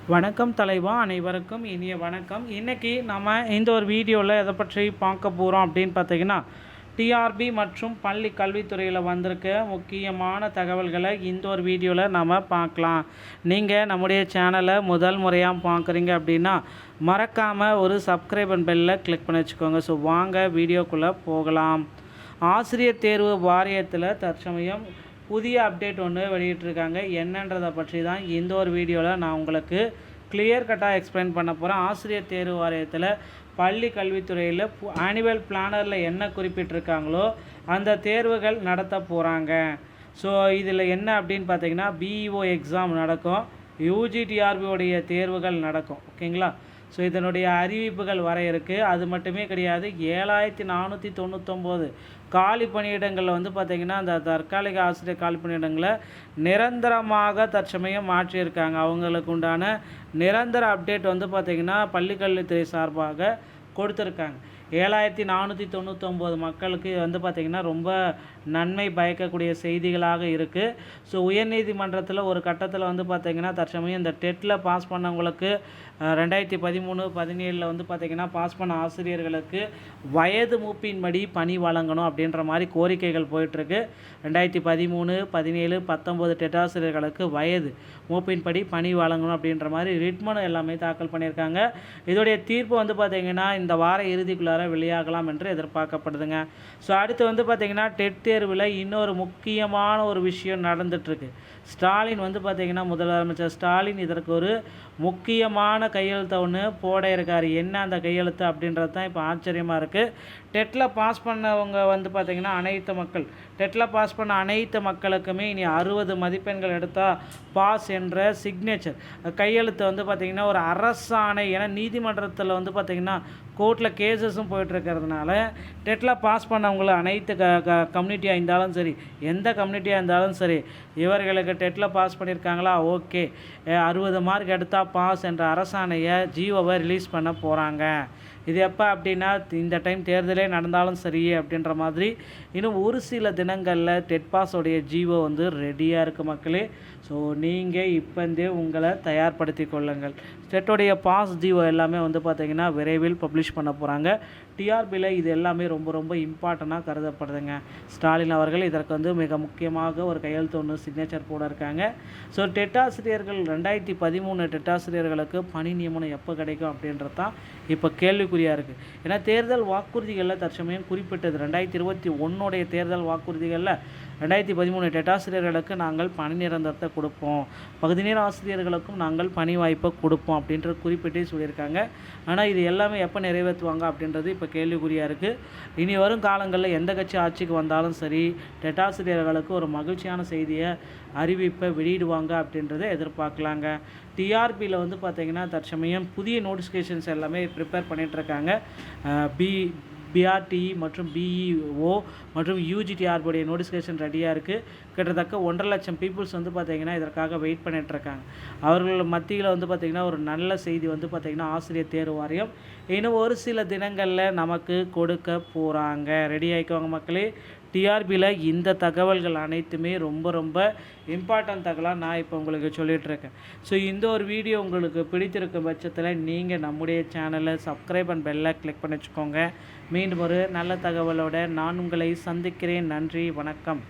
வணக்கம் தலைவா, அனைவருக்கும் இனிய வணக்கம். இன்றைக்கி நம்ம இந்த ஒரு வீடியோவில் எதை பற்றி பார்க்க போகிறோம் அப்படின்னு பார்த்தீங்கன்னா, டிஆர்பி மற்றும் பள்ளி கல்வித்துறையில் வந்திருக்க முக்கியமான தகவல்களை இந்த ஒரு வீடியோவில் நம்ம பார்க்கலாம். நீங்கள் நம்முடைய சேனலை முதல் முறையாக பார்க்குறீங்க அப்படின்னா மறக்காமல் ஒரு சப்ஸ்கிரைப் அண்ட் பெல்லில் கிளிக் பண்ணி வச்சுக்கோங்க. ஸோ வாங்க வீடியோக்குள்ளே போகலாம். ஆசிரியர் தேர்வு வாரியத்தில் தற்சமயம் புதிய அப்டேட் ஒன்று வெளியிட்டிருக்காங்க. என்னன்றதை பற்றி தான் இந்த ஒரு வீடியோவில் நான் உங்களுக்கு கிளியர் கட்டாக எக்ஸ்பிளைன் பண்ண போகிறேன். ஆசிரியர் தேர்வு வாரியத்தில் பள்ளி கல்வித்துறையில் ஆனுவல் பிளானரில் என்ன குறிப்பிட்டிருக்காங்களோ அந்த தேர்வுகள் நடத்த போகிறாங்க. ஸோ இதில் என்ன அப்படின்னு பார்த்தீங்கன்னா, பிஇஓ எக்ஸாம் நடக்கும், யூஜிடிஆர்பியோடைய தேர்வுகள் நடக்கும். ஓகேங்களா? ஸோ இதனுடைய அறிவிப்புகள் வர இருக்குது. அது மட்டுமே கிடையாது, 7499 காலி பணியிடங்களில் வந்து பார்த்திங்கன்னா அந்த தற்காலிக ஆசிரியர் காலி பணியிடங்களை நிரந்தரமாக தற்சமயம் மாற்றியிருக்காங்க. அவங்களுக்கு உண்டான நிரந்தர அப்டேட் வந்து பார்த்திங்கன்னா பள்ளிக்கல்வித்துறை சார்பாக கொடுத்துருக்காங்க. 7499 மக்களுக்கு வந்து பார்த்திங்கன்னா ரொம்ப நன்மை பயக்கக்கூடிய செய்திகளாக இருக்குது. ஸோ உயர்நீதிமன்றத்தில் ஒரு கட்டத்தில் வந்து பார்த்திங்கன்னா தற்சமயம் இந்த டெட்டில் பாஸ் பண்ணவங்களுக்கு 2013, 17 வந்து பார்த்திங்கன்னா பாஸ் பண்ண ஆசிரியர்களுக்கு வயது மூப்பின்படி பணி வழங்கணும் அப்படின்ற மாதிரி கோரிக்கைகள் போயிட்டுருக்கு. 2013, 17, 19 டெட்டாசிரியர்களுக்கு வயது மூப்பின்படி பணி வழங்கணும் அப்படின்ற மாதிரி ரிட் மனு எல்லாமே தாக்கல் பண்ணியிருக்காங்க. இதோடைய தீர்ப்பு வந்து பார்த்திங்கன்னா இந்த வார இறுதிக்குள்ளார வெளியாகலாம் என்று எதிர்பார்க்கப்படுதுங்க. ஸோ அடுத்து வந்து பார்த்திங்கன்னா டெட் தேர்வில் இன்னொரு முக்கியமான ஒரு விஷயம் நடந்துகிட்ருக்கு. ஸ்டாலின் வந்து பார்த்திங்கன்னா முதலமைச்சர் ஸ்டாலின் இதற்கு ஒரு முக்கியமான கையெழுத்தை ஒன்று போட இருக்கார். என்ன அந்த கையெழுத்து அப்படின்றது தான் இப்போ ஆச்சரியமாக இருக்குது. டெட்டில் பாஸ் பண்ணவங்க வந்து பார்த்திங்கன்னா டெட்டில் பாஸ் பண்ண அனைத்து மக்களுக்குமே இனி 60 மதிப்பெண்கள் எடுத்தால் பாஸ் என்ற சிக்னேச்சர் கையெழுத்து வந்து பார்த்திங்கன்னா ஒரு அரசாணை. ஏன்னா நீதிமன்றத்தில் வந்து பார்த்திங்கன்னா கோர்ட்டில் கேசஸும் போயிட்டுருக்கிறதுனால டெட்டில் பாஸ் பண்ணவங்கள அனைத்து கம்யூனிட்டியாக இருந்தாலும் சரி, எந்த கம்யூனிட்டியாக இருந்தாலும் சரி, இவர்களுக்கு டெட்டில் பாஸ் பண்ணியிருக்காங்களா, ஓகே 60 மார்க் எடுத்தால் பாஸ் என்ற அரசாணையை ஜியோவை ரிலீஸ் பண்ண போகிறாங்க. இது எப்போ அப்படின்னா இந்த டைம் தேர்தலே நடந்தாலும் சரி அப்படின்ற மாதிரி இன்னும் ஒரு சில தினங்களில் டெட் பாஸோடைய ஜியோ வந்து ரெடியாக இருக்குது மக்களே. ஸோ நீங்கள் இப்போந்தே உங்களை தயார்படுத்தி கொள்ளுங்கள். டெட்டோடைய பாஸ் ஜியோ எல்லாமே வந்து பார்த்திங்கன்னா விரைவில் பப்ளிஷ் பண்ண போகிறாங்க. டிஆர்பியில் இது எல்லாமே ரொம்ப ரொம்ப இம்பார்ட்டண்ட்டாக கருதப்படுதுங்க. ஸ்டாலின் அவர்கள் இதற்கு வந்து மிக முக்கியமாக ஒரு கையெழுத்து ஒன்று சிக்னேச்சர் போட இருக்காங்க. ஸோ டெட்டாசிரியர்கள் 2013 டெட்டாசிரியர்களுக்கு பணி நியமனம் எப்போ கிடைக்கும் அப்படின்றது தான் இப்போ கேள்விக்குறியாக இருக்குது. ஏன்னா தேர்தல் வாக்குறுதிகளில் தற்சமயம் குறிப்பிட்டது 2021 தேர்தல் வாக்குறுதிகளில் 2013 டெட்டாசிரியர்களுக்கு நாங்கள் பணி நிரந்தரத்தை கொடுப்போம், பகுதி நேர ஆசிரியர்களுக்கும் நாங்கள் பணி வாய்ப்பை கொடுப்போம் அப்படின்ற குறிப்பிட்டே சொல்லியிருக்காங்க. ஆனால் இது எல்லாமே எப்போ நிறைவேற்றுவாங்க அப்படின்றது இப்போ கேள்விக்குறியாக இருக்குது. இனி வரும் காலங்களில் எந்த கட்சி ஆட்சிக்கு வந்தாலும் சரி டெட்டாசிரியர்களுக்கு ஒரு மகிழ்ச்சியான செய்தியை அறிவிப்பை வெளியிடுவாங்க அப்படின்றத எதிர்பார்க்கலாங்க. டிஆர்பியில் வந்து பார்த்திங்கன்னா தற்சமயம் புதிய நோட்டிஃபிகேஷன்ஸ் எல்லாமே ப்ரிப்பேர் பண்ணிகிட்ருக்காங்க. பிஆர்டிஇ மற்றும் பிஇஓ மற்றும் யூஜிடிஆர்புடைய நோட்டிஃபிகேஷன் ரெடியாக இருக்குது. கிட்டத்தட்ட 1.5 லட்சம் பீப்புள்ஸ் வந்து பார்த்திங்கன்னா இதற்காக வெயிட் பண்ணிகிட்ருக்காங்க. அவர்கள் மத்தியில் வந்து பார்த்திங்கன்னா ஒரு நல்ல செய்தி வந்து பார்த்திங்கன்னா ஆசிரியர் தேர்வு வாரியம் இன்னும் ஒரு சில தினங்களில் நமக்கு கொடுக்க போகிறாங்க. ரெடி ஆகிக்குவாங்க மக்களே. டிஆர்பியில் இந்த தகவல்கள் அனைத்துமே ரொம்ப ரொம்ப இம்பார்ட்டன்ட் தகவலாக நான் இப்போ உங்களுக்கு சொல்லிகிட்ருக்கேன். ஸோ இந்த ஒரு வீடியோ உங்களுக்கு பிடித்திருக்கும் பட்சத்தில் நீங்கள் நம்முடைய சேனலை சப்ஸ்கிரைப் அண்ட் பெல்லை கிளிக் பண்ணி வச்சுக்கோங்க. மீண்டும் ஒரு நல்ல தகவலோடு நான் உங்களை சந்திக்கிறேன். நன்றி, வணக்கம்.